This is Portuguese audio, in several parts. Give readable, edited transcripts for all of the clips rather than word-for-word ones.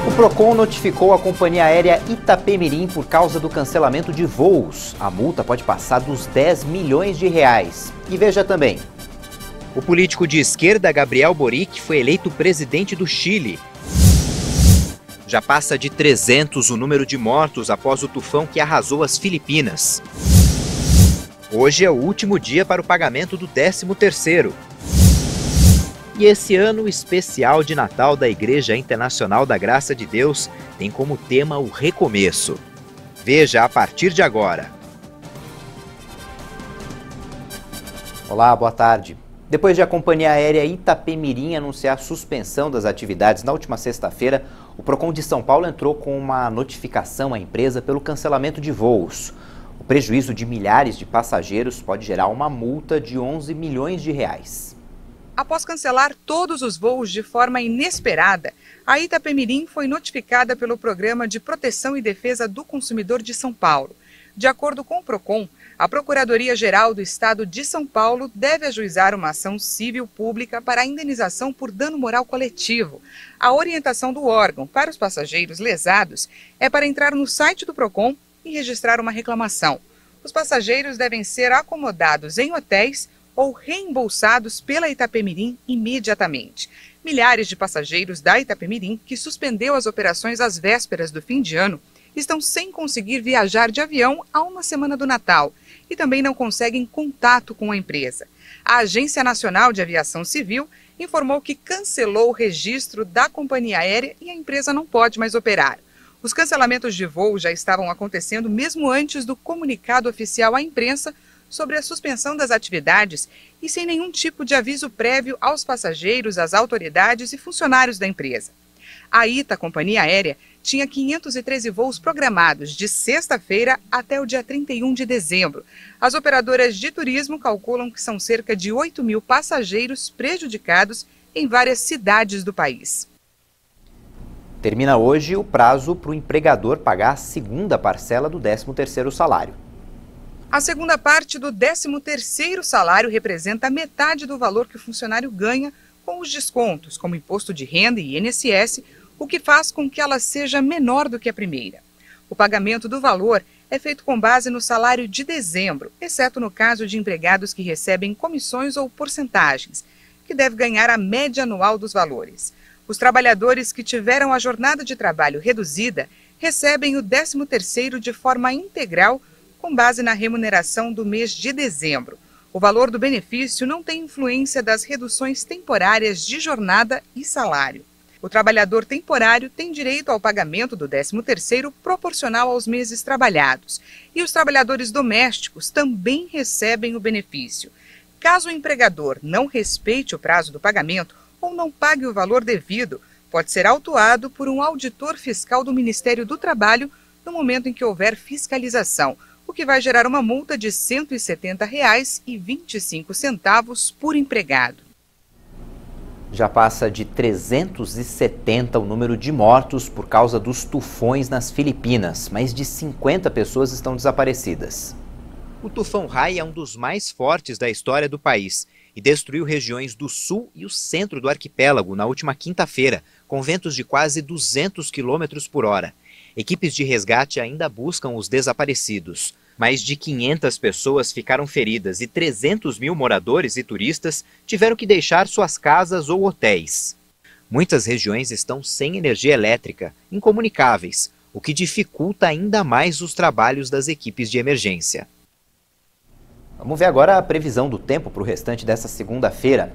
O Procon notificou a companhia aérea Itapemirim por causa do cancelamento de voos. A multa pode passar dos 10 milhões de reais. E veja também. O político de esquerda Gabriel Boric foi eleito presidente do Chile. Já passa de 300 o número de mortos após o tufão que arrasou as Filipinas. Hoje é o último dia para o pagamento do 13º. E esse ano especial de Natal da Igreja Internacional da Graça de Deus tem como tema o recomeço. Veja a partir de agora. Olá, boa tarde. Depois de a companhia aérea Itapemirim anunciar a suspensão das atividades na última sexta-feira, o Procon de São Paulo entrou com uma notificação à empresa pelo cancelamento de voos. O prejuízo de milhares de passageiros pode gerar uma multa de 11 milhões de reais. Após cancelar todos os voos de forma inesperada, a Itapemirim foi notificada pelo Programa de Proteção e Defesa do Consumidor de São Paulo. De acordo com o Procon, a Procuradoria-Geral do Estado de São Paulo deve ajuizar uma ação civil pública para a indenização por dano moral coletivo. A orientação do órgão para os passageiros lesados é para entrar no site do Procon e registrar uma reclamação. Os passageiros devem ser acomodados em hotéis ou reembolsados pela Itapemirim imediatamente. Milhares de passageiros da Itapemirim, que suspendeu as operações às vésperas do fim de ano, estão sem conseguir viajar de avião há uma semana do Natal e também não conseguem contato com a empresa. A Agência Nacional de Aviação Civil informou que cancelou o registro da companhia aérea e a empresa não pode mais operar. Os cancelamentos de voo já estavam acontecendo mesmo antes do comunicado oficial à imprensa sobre a suspensão das atividades e sem nenhum tipo de aviso prévio aos passageiros, às autoridades e funcionários da empresa. A ITA, companhia aérea, tinha 513 voos programados de sexta-feira até o dia 31 de dezembro. As operadoras de turismo calculam que são cerca de 8 mil passageiros prejudicados em várias cidades do país. Termina hoje o prazo para o empregador pagar a segunda parcela do 13º salário. A segunda parte do 13º salário representa metade do valor que o funcionário ganha com os descontos, como imposto de renda e INSS, o que faz com que ela seja menor do que a primeira. O pagamento do valor é feito com base no salário de dezembro, exceto no caso de empregados que recebem comissões ou porcentagens, que deve ganhar a média anual dos valores. Os trabalhadores que tiveram a jornada de trabalho reduzida recebem o 13º de forma integral, com base na remuneração do mês de dezembro. O valor do benefício não tem influência das reduções temporárias de jornada e salário. O trabalhador temporário tem direito ao pagamento do 13º proporcional aos meses trabalhados. E os trabalhadores domésticos também recebem o benefício. Caso o empregador não respeite o prazo do pagamento ou não pague o valor devido, pode ser autuado por um auditor fiscal do Ministério do Trabalho no momento em que houver fiscalização, o que vai gerar uma multa de R$ 170,25 por empregado. Já passa de 370 o número de mortos por causa dos tufões nas Filipinas. Mais de 50 pessoas estão desaparecidas. O tufão Rai é um dos mais fortes da história do país e destruiu regiões do sul e o centro do arquipélago na última quinta-feira, com ventos de quase 200 km por hora. Equipes de resgate ainda buscam os desaparecidos. Mais de 500 pessoas ficaram feridas e 300 mil moradores e turistas tiveram que deixar suas casas ou hotéis. Muitas regiões estão sem energia elétrica, incomunicáveis, o que dificulta ainda mais os trabalhos das equipes de emergência. Vamos ver agora a previsão do tempo para o restante dessa segunda-feira.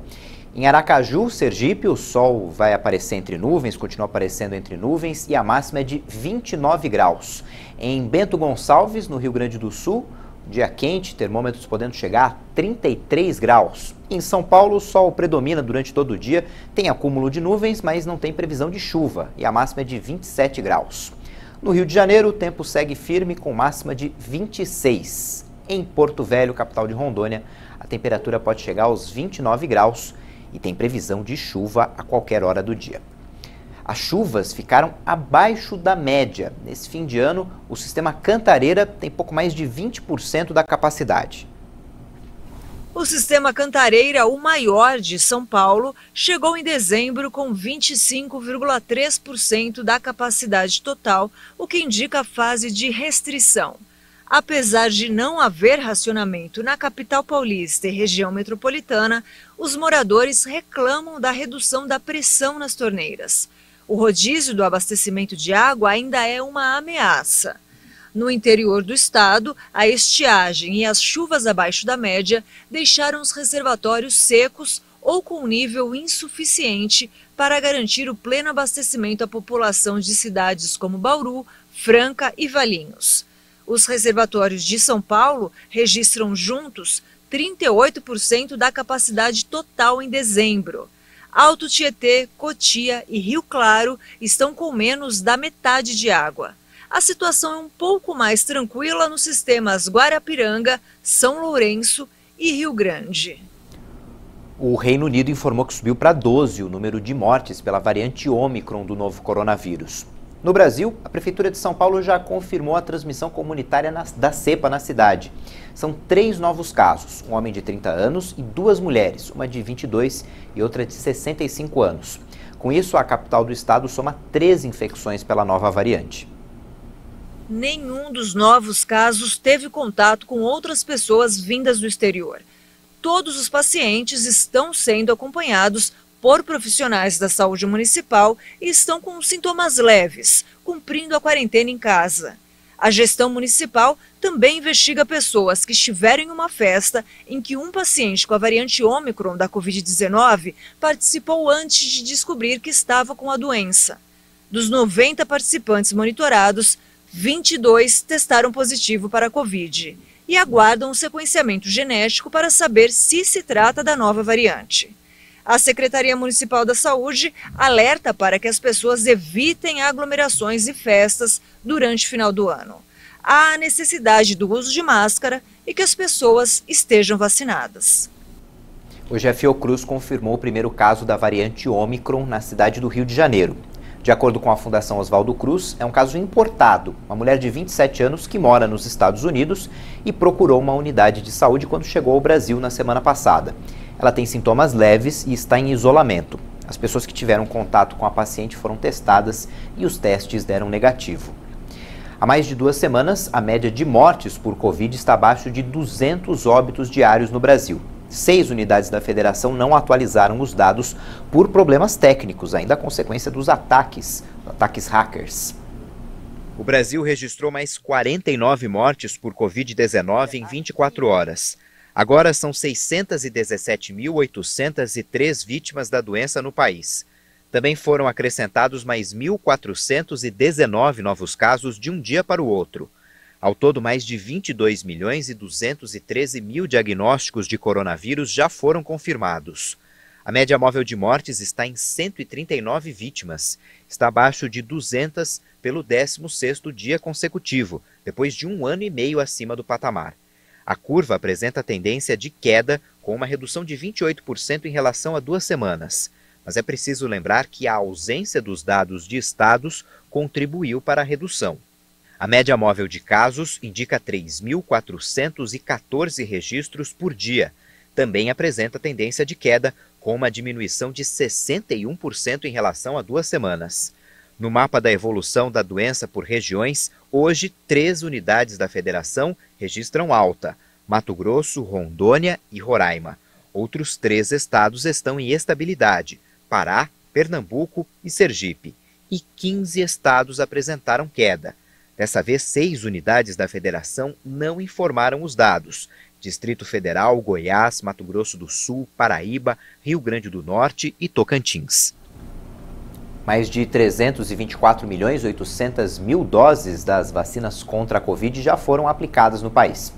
Em Aracaju, Sergipe, o sol vai aparecer entre nuvens, continua aparecendo entre nuvens e a máxima é de 29 graus. Em Bento Gonçalves, no Rio Grande do Sul, dia quente, termômetros podendo chegar a 33 graus. Em São Paulo, o sol predomina durante todo o dia, tem acúmulo de nuvens, mas não tem previsão de chuva e a máxima é de 27 graus. No Rio de Janeiro, o tempo segue firme com máxima de 26. Em Porto Velho, capital de Rondônia, a temperatura pode chegar aos 29 graus e tem previsão de chuva a qualquer hora do dia. As chuvas ficaram abaixo da média. Nesse fim de ano, o sistema Cantareira tem pouco mais de 20% da capacidade. O sistema Cantareira, o maior de São Paulo, chegou em dezembro com 25,3% da capacidade total, o que indica a fase de restrição. Apesar de não haver racionamento na capital paulista e região metropolitana, os moradores reclamam da redução da pressão nas torneiras. O rodízio do abastecimento de água ainda é uma ameaça. No interior do estado, a estiagem e as chuvas abaixo da média deixaram os reservatórios secos ou com nível insuficiente para garantir o pleno abastecimento à população de cidades como Bauru, Franca e Valinhos. Os reservatórios de São Paulo registram juntos 38% da capacidade total em dezembro. Alto Tietê, Cotia e Rio Claro estão com menos da metade de água. A situação é um pouco mais tranquila nos sistemas Guarapiranga, São Lourenço e Rio Grande. O Reino Unido informou que subiu para 12 o número de mortes pela variante Ômicron do novo coronavírus. No Brasil, a Prefeitura de São Paulo já confirmou a transmissão comunitária da cepa na cidade. São 3 novos casos, um homem de 30 anos e 2 mulheres, uma de 22 e outra de 65 anos. Com isso, a capital do estado soma 3 infecções pela nova variante. Nenhum dos novos casos teve contato com outras pessoas vindas do exterior. Todos os pacientes estão sendo acompanhados por profissionais da saúde municipal e estão com sintomas leves, cumprindo a quarentena em casa. A gestão municipal também investiga pessoas que estiveram em uma festa em que um paciente com a variante Ômicron da Covid-19 participou antes de descobrir que estava com a doença. Dos 90 participantes monitorados, 22 testaram positivo para a Covid e aguardam o sequenciamento genético para saber se se trata da nova variante. A Secretaria Municipal da Saúde alerta para que as pessoas evitem aglomerações e festas durante o final do ano. Há a necessidade do uso de máscara e que as pessoas estejam vacinadas. Hoje a Fiocruz confirmou o primeiro caso da variante Ômicron na cidade do Rio de Janeiro. De acordo com a Fundação Oswaldo Cruz, é um caso importado. Uma mulher de 27 anos que mora nos Estados Unidos e procurou uma unidade de saúde quando chegou ao Brasil na semana passada. Ela tem sintomas leves e está em isolamento. As pessoas que tiveram contato com a paciente foram testadas e os testes deram negativo. Há mais de 2 semanas, a média de mortes por Covid está abaixo de 200 óbitos diários no Brasil. 6 unidades da federação não atualizaram os dados por problemas técnicos, ainda a consequência dos ataques hackers. O Brasil registrou mais 49 mortes por Covid-19 em 24 horas. Agora são 617.803 vítimas da doença no país. Também foram acrescentados mais 1.419 novos casos de um dia para o outro. Ao todo, mais de 22.213.000 diagnósticos de coronavírus já foram confirmados. A média móvel de mortes está em 139 vítimas. Está abaixo de 200 pelo 16º dia consecutivo, depois de 1 ano e meio acima do patamar. A curva apresenta tendência de queda, com uma redução de 28% em relação a 2 semanas. Mas é preciso lembrar que a ausência dos dados de estados contribuiu para a redução. A média móvel de casos indica 3.414 registros por dia. Também apresenta tendência de queda, com uma diminuição de 61% em relação a 2 semanas. No mapa da evolução da doença por regiões, hoje 3 unidades da federação registram alta: Mato Grosso, Rondônia e Roraima. Outros 3 estados estão em estabilidade: Pará, Pernambuco e Sergipe. E 15 estados apresentaram queda. Dessa vez, 6 unidades da federação não informaram os dados: Distrito Federal, Goiás, Mato Grosso do Sul, Paraíba, Rio Grande do Norte e Tocantins. Mais de 324.800.000 doses das vacinas contra a Covid já foram aplicadas no país.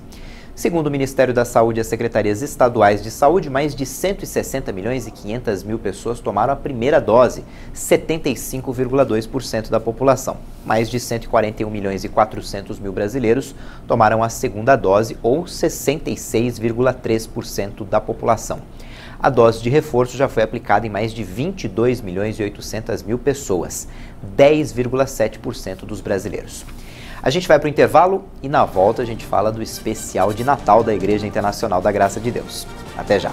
Segundo o Ministério da Saúde e as secretarias estaduais de saúde, mais de 160.500.000 pessoas tomaram a primeira dose, 75,2% da população. Mais de 141.400.000 brasileiros tomaram a segunda dose, ou 66,3% da população. A dose de reforço já foi aplicada em mais de 22.800.000 pessoas, 10,7% dos brasileiros. A gente vai para o intervalo e na volta a gente fala do especial de Natal da Igreja Internacional da Graça de Deus. Até já!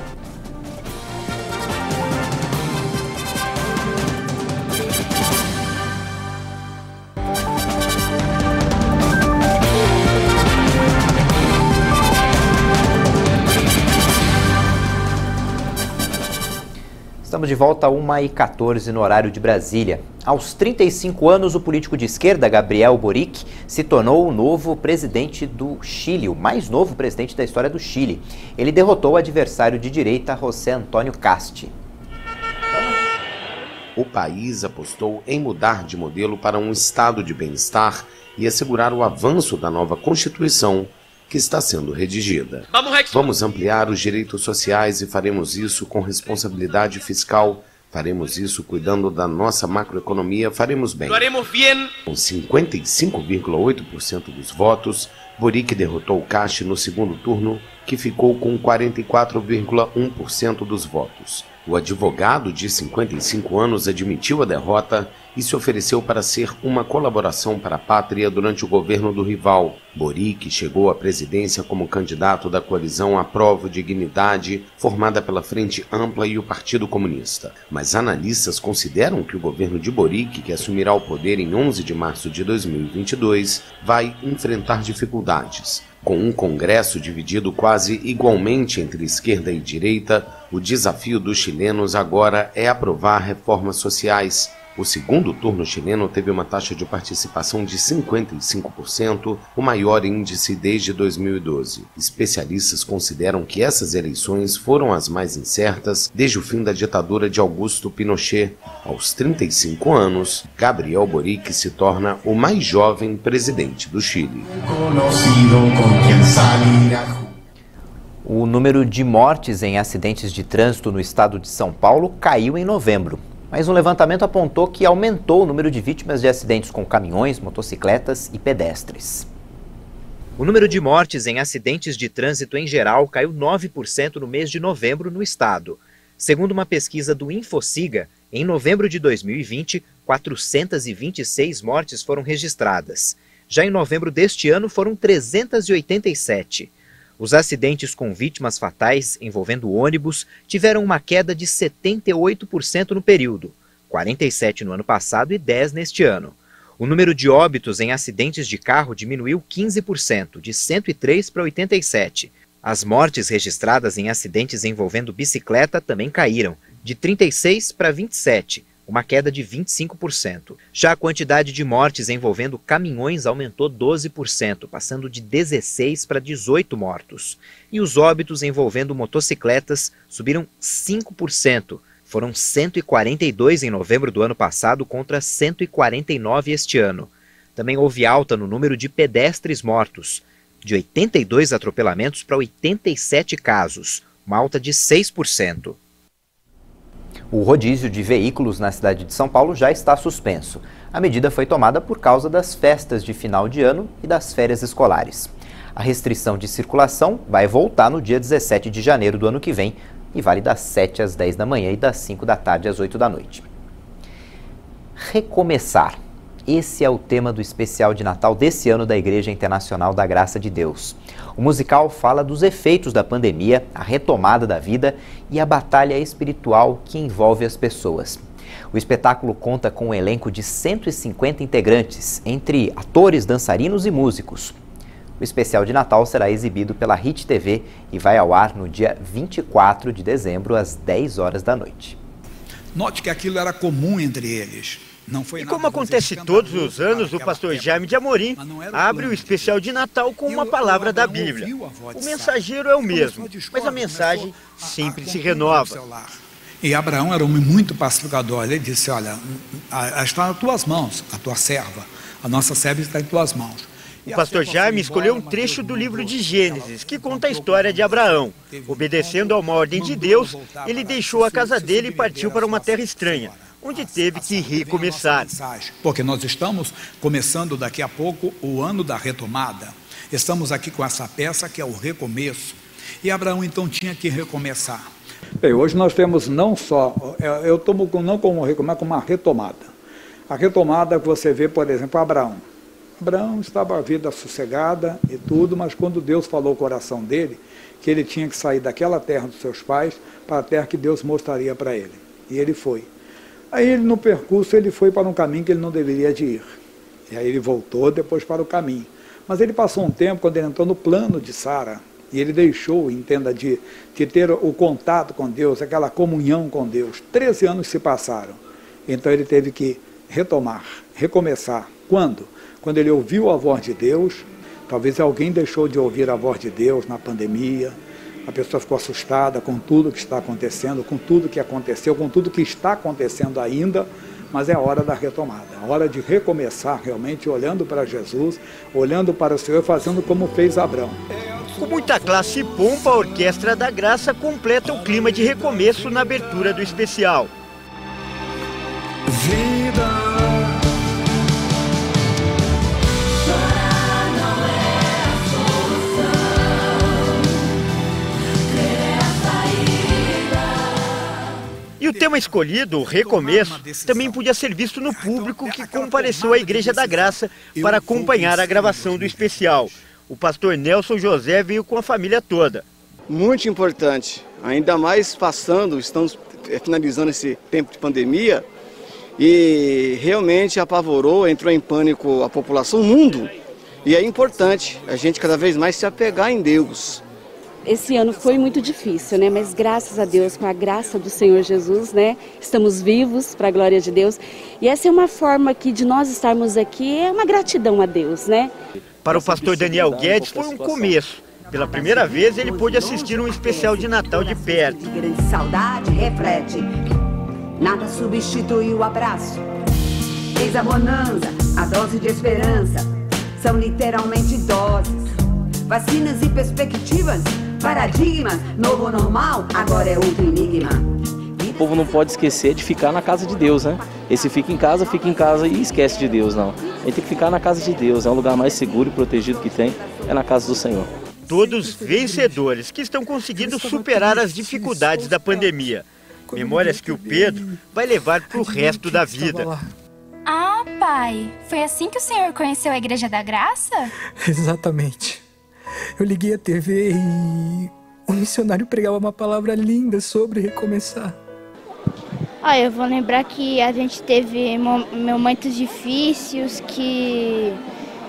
Estamos de volta a 1h14 no horário de Brasília. Aos 35 anos, o político de esquerda, Gabriel Boric, se tornou o novo presidente do Chile, o mais novo presidente da história do Chile. Ele derrotou o adversário de direita, José Antônio Casti. O país apostou em mudar de modelo para um estado de bem-estar e assegurar o avanço da nova Constituição que está sendo redigida. Vamos ampliar os direitos sociais e faremos isso com responsabilidade fiscal, faremos isso cuidando da nossa macroeconomia, faremos bem. Com 55,8% dos votos, Boric derrotou Casti no segundo turno, que ficou com 44,1% dos votos. O advogado de 55 anos admitiu a derrota e se ofereceu para ser uma colaboração para a pátria durante o governo do rival. Boric chegou à presidência como candidato da coalizão Aprova Dignidade, formada pela Frente Ampla e o Partido Comunista. Mas analistas consideram que o governo de Boric, que assumirá o poder em 11 de março de 2022, vai enfrentar dificuldades. Com um Congresso dividido quase igualmente entre esquerda e direita, o desafio dos chilenos agora é aprovar reformas sociais. O segundo turno chileno teve uma taxa de participação de 55%, o maior índice desde 2012. Especialistas consideram que essas eleições foram as mais incertas desde o fim da ditadura de Augusto Pinochet. Aos 35 anos, Gabriel Boric se torna o mais jovem presidente do Chile. O número de mortes em acidentes de trânsito no estado de São Paulo caiu em novembro. Mas um levantamento apontou que aumentou o número de vítimas de acidentes com caminhões, motocicletas e pedestres. O número de mortes em acidentes de trânsito em geral caiu 9% no mês de novembro no estado. Segundo uma pesquisa do Infociga, em novembro de 2020, 426 mortes foram registradas. Já em novembro deste ano foram 387. Os acidentes com vítimas fatais envolvendo ônibus tiveram uma queda de 78% no período, 47% no ano passado e 10% neste ano. O número de óbitos em acidentes de carro diminuiu 15%, de 103 para 87. As mortes registradas em acidentes envolvendo bicicleta também caíram, de 36 para 27%. Uma queda de 25%. Já a quantidade de mortes envolvendo caminhões aumentou 12%, passando de 16 para 18 mortos. E os óbitos envolvendo motocicletas subiram 5%. Foram 142 em novembro do ano passado contra 149 este ano. Também houve alta no número de pedestres mortos, de 82 atropelamentos para 87 casos, uma alta de 6%. O rodízio de veículos na cidade de São Paulo já está suspenso. A medida foi tomada por causa das festas de final de ano e das férias escolares. A restrição de circulação vai voltar no dia 17 de janeiro do ano que vem e vale das 7 às 10 da manhã e das 5 da tarde às 8 da noite. Recomeçar. Esse é o tema do especial de Natal desse ano da Igreja Internacional da Graça de Deus. O musical fala dos efeitos da pandemia, a retomada da vida e a batalha espiritual que envolve as pessoas. O espetáculo conta com um elenco de 150 integrantes, entre atores, dançarinos e músicos. O especial de Natal será exibido pela Hit TV e vai ao ar no dia 24 de dezembro, às 10 horas da noite. Note que aquilo era comum entre eles. E como acontece todos os anos, o pastor Jaime de Amorim abre o especial de Natal com uma palavra da Bíblia. O mensageiro é o mesmo, mas a mensagem sempre se renova. E Abraão era um homem muito pacificador. Ele disse, olha, está nas tuas mãos, a tua serva. A nossa serva está em tuas mãos. O pastor Jaime escolheu um trecho do livro de Gênesis, que conta a história de Abraão. Obedecendo a uma ordem de Deus, ele deixou a casa dele e partiu para uma terra estranha, onde teve que recomeçar. Porque nós estamos começando daqui a pouco o ano da retomada. Estamos aqui com essa peça que é o recomeço. E Abraão então tinha que recomeçar. Bem, hoje nós temos não só, eu tomo não como recomeço, como uma retomada. A retomada que você vê, por exemplo, Abraão. Abraão estava a vida sossegada e tudo, mas quando Deus falou o coração dele, que ele tinha que sair daquela terra dos seus pais para a terra que Deus mostraria para ele. E ele foi. Aí ele, no percurso, ele foi para um caminho que ele não deveria de ir. E aí ele voltou depois para o caminho. Mas ele passou um tempo, quando ele entrou no plano de Sara, e ele deixou, entenda, de ter o contato com Deus, aquela comunhão com Deus. 13 anos se passaram. Então ele teve que retomar, recomeçar. Quando? Quando ele ouviu a voz de Deus. Talvez alguém deixou de ouvir a voz de Deus na pandemia, a pessoa ficou assustada com tudo que está acontecendo, com tudo que aconteceu, com tudo que está acontecendo ainda, mas é a hora da retomada, a hora de recomeçar realmente olhando para Jesus, olhando para o Senhor, fazendo como fez Abraão. Com muita classe e pompa, a Orquestra da Graça completa o clima de recomeço na abertura do especial. E o tema escolhido, o recomeço, também podia ser visto no público que compareceu à Igreja da Graça para acompanhar a gravação do especial. O pastor Nelson José veio com a família toda. Muito importante, ainda mais estamos finalizando esse tempo de pandemia e realmente apavorou, entrou em pânico a população, o mundo. E é importante a gente cada vez mais se apegar em Deus. Esse ano foi muito difícil, né? Mas graças a Deus, com a graça do Senhor Jesus, né? Estamos vivos para a glória de Deus. E essa é uma forma que de nós estarmos aqui, é uma gratidão a Deus, né? Para o pastor Daniel Guedes foi um começo. Pela primeira vez ele pôde assistir um especial de Natal de perto. De grande saudade reflete, nada substitui o abraço. Eis a bonança, a dose de esperança, são literalmente doses. Vacinas e perspectivas, paradigma, novo normal, agora é outro enigma. O povo não pode esquecer de ficar na casa de Deus, né? Esse fica em casa e esquece de Deus, não. A gente tem que ficar na casa de Deus, é o lugar mais seguro e protegido que tem, é na casa do Senhor. Todos vencedores que estão conseguindo superar as dificuldades da pandemia. Memórias que o Pedro vai levar para o resto da vida. Ah, pai, foi assim que o senhor conheceu a Igreja da Graça? Exatamente. Eu liguei a TV e o missionário pregava uma palavra linda sobre recomeçar. Olha, eu vou lembrar que a gente teve momentos difíceis, que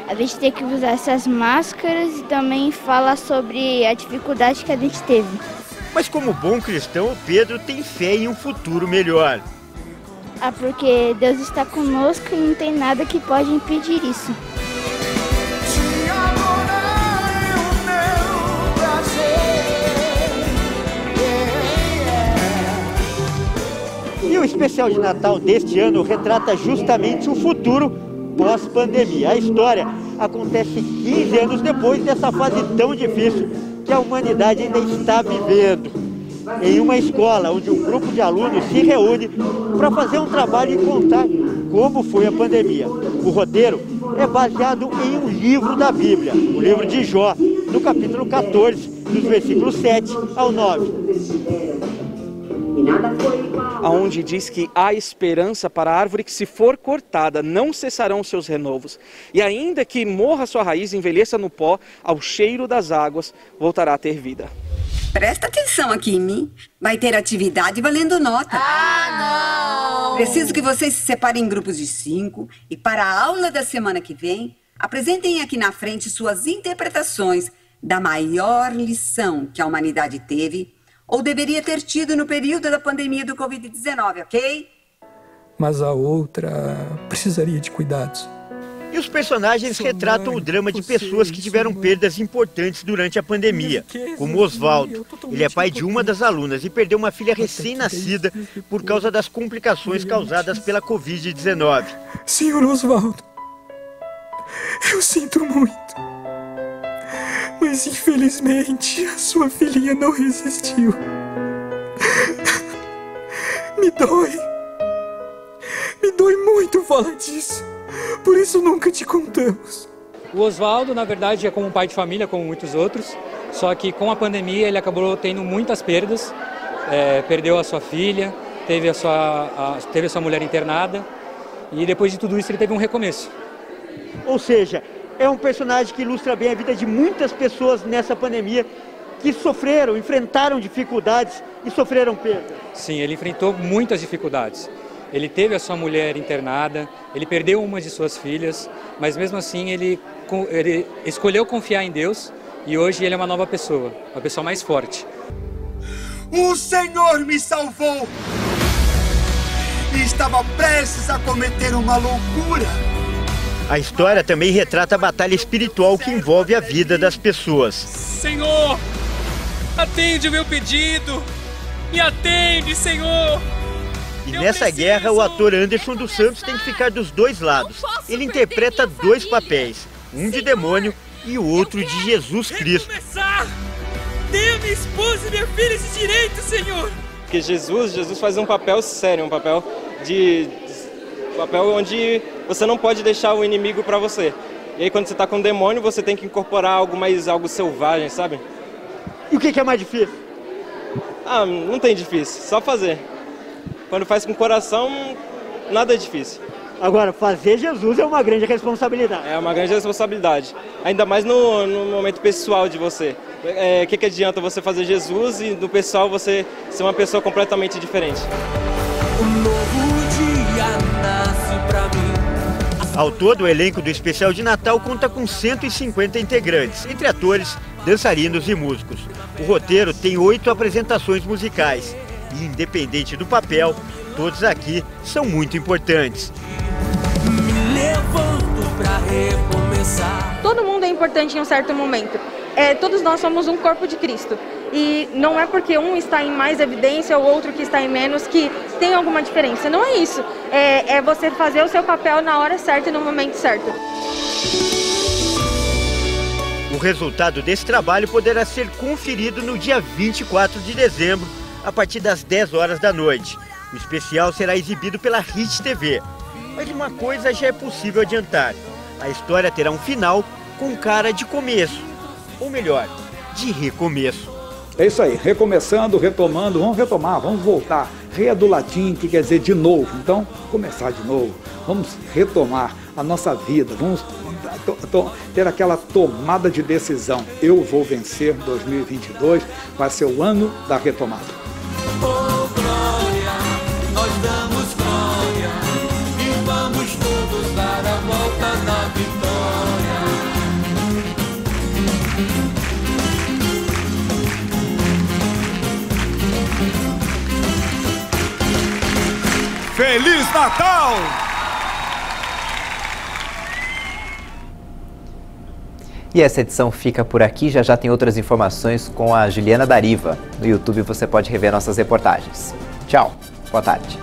a gente tem que usar essas máscaras e também falar sobre a dificuldade que a gente teve. Mas como bom cristão, o Pedro tem fé em um futuro melhor. Ah, porque Deus está conosco e não tem nada que pode impedir isso. E o especial de Natal deste ano retrata justamente o futuro pós-pandemia. A história acontece 15 anos depois dessa fase tão difícil que a humanidade ainda está vivendo. Em uma escola onde um grupo de alunos se reúne para fazer um trabalho e contar como foi a pandemia. O roteiro é baseado em um livro da Bíblia, o livro de Jó, no capítulo 14, dos versículos 7 ao 9. Aonde diz que há esperança para a árvore que, se for cortada, não cessarão seus renovos. E ainda que morra sua raiz, envelheça no pó, ao cheiro das águas, voltará a ter vida. Presta atenção aqui em mim. Vai ter atividade valendo nota. Ah, não! Preciso que vocês se separem em grupos de 5 e para a aula da semana que vem, apresentem aqui na frente suas interpretações da maior lição que a humanidade teve ou deveria ter tido no período da pandemia do Covid-19, ok? Mas a outra precisaria de cuidados. E os personagens retratam o drama de pessoas que tiveram perdas importantes durante a pandemia, como Oswaldo. Ele é pai de uma das alunas e perdeu uma filha recém-nascida por causa das complicações causadas pela Covid-19. Senhor Oswaldo, eu sinto muito, mas infelizmente a sua filhinha não resistiu. Me dói muito falar disso. Por isso nunca te contamos. O Oswaldo, na verdade, é como um pai de família, como muitos outros. Só que com a pandemia ele acabou tendo muitas perdas. Perdeu a sua filha, teve a sua mulher internada. E depois de tudo isso ele teve um recomeço. Ou seja, é um personagem que ilustra bem a vida de muitas pessoas nessa pandemia que sofreram, enfrentaram dificuldades e sofreram perda. Sim, ele enfrentou muitas dificuldades. Ele teve a sua mulher internada, ele perdeu uma de suas filhas, mas mesmo assim ele escolheu confiar em Deus e hoje ele é uma nova pessoa, uma pessoa mais forte. O Senhor me salvou e estava prestes a cometer uma loucura. A história também retrata a batalha espiritual que envolve a vida das pessoas. Senhor, atende o meu pedido, me atende, Senhor. E nessa guerra, o ator Anderson dos Santos tem que ficar dos dois lados. Ele interpreta dois papéis, um de demônio e o outro de Jesus Cristo. Dê a minha esposa e minha filha esse direito, Senhor. Porque Jesus faz um papel sério, um papel onde você não pode deixar o inimigo para você. E aí quando você está com o demônio, você tem que incorporar algo selvagem, sabe? E o que é mais difícil? Ah, não tem difícil, só fazer. Quando faz com o coração, nada é difícil. Agora, fazer Jesus é uma grande responsabilidade. É uma grande responsabilidade. Ainda mais no momento pessoal de você. O que adianta você fazer Jesus e no pessoal você ser uma pessoa completamente diferente? Um novo dia nasce pra mim. Ao todo, o elenco do especial de Natal conta com 150 integrantes, entre atores, dançarinos e músicos. O roteiro tem 8 apresentações musicais. E independente do papel, todos aqui são muito importantes. Me levanto pra recomeçar. Todo mundo é importante em um certo momento. Todos nós somos um corpo de Cristo. E não é porque um está em mais evidência ou outro que está em menos que tem alguma diferença. Não é isso. É você fazer o seu papel na hora certa e no momento certo. O resultado desse trabalho poderá ser conferido no dia 24 de dezembro, a partir das 10 horas da noite. O especial será exibido pela Hit TV. Mas uma coisa já é possível adiantar. A história terá um final com cara de começo. Ou melhor, de recomeço. É isso aí, recomeçando, retomando, vamos retomar, vamos voltar. Re é do latim, que quer dizer de novo. Então, começar de novo. Vamos retomar a nossa vida, vamos ter aquela tomada de decisão. Eu vou vencer 2022, vai ser o ano da retomada. Oh, glória, nós damos glória e vamos todos dar a volta na vitória. Feliz Natal! E essa edição fica por aqui, já tem outras informações com a Juliana Dariva. No YouTube você pode rever nossas reportagens. Tchau, boa tarde.